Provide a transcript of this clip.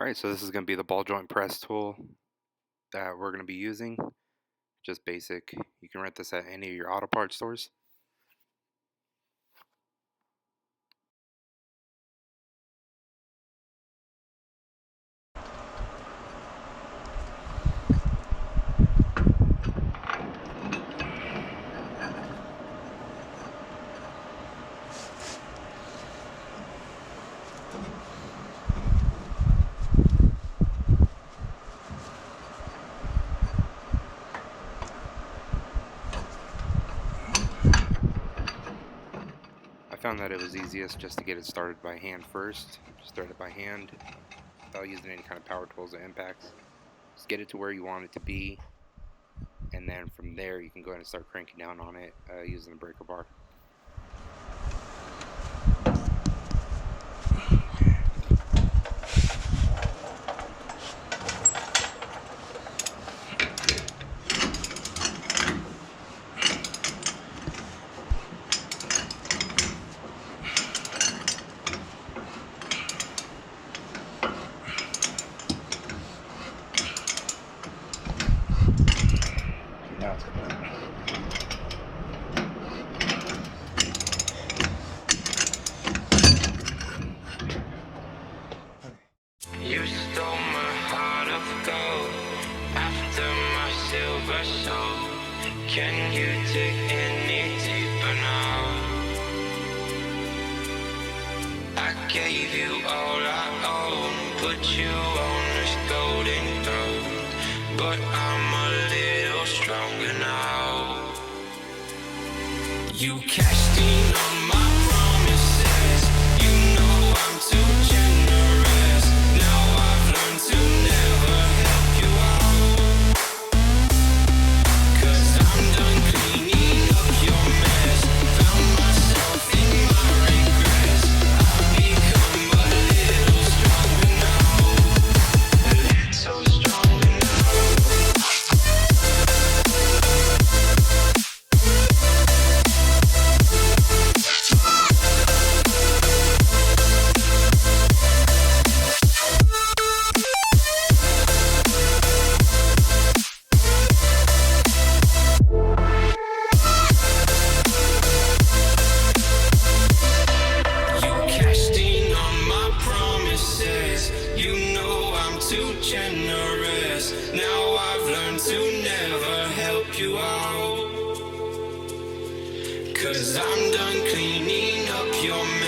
Alright, so this is going to be the ball joint press tool that we're going to be using. Just basic. You can rent this at any of your auto parts stores. I found that it was easiest just to get it started by hand first. Just start it by hand without using any kind of power tools or impacts. Just get it to where you want it to be, and then from there you can go ahead and start cranking down on it using the breaker bar. Now it's going. You stole my heart of gold after my silver soul. Can you dig any deeper now? I gave you all I own, put you on this golden throne, but I'm a little stronger now. You cashed in on my promises. You know I'm too generous. Now I've learned to never help you out, 'cause I'm done cleaning up your mess. Found myself in my regrets. I've become a little stronger now. A little stronger now. Too generous. Now I've learned to never help you out, 'cause I'm done cleaning up your mess.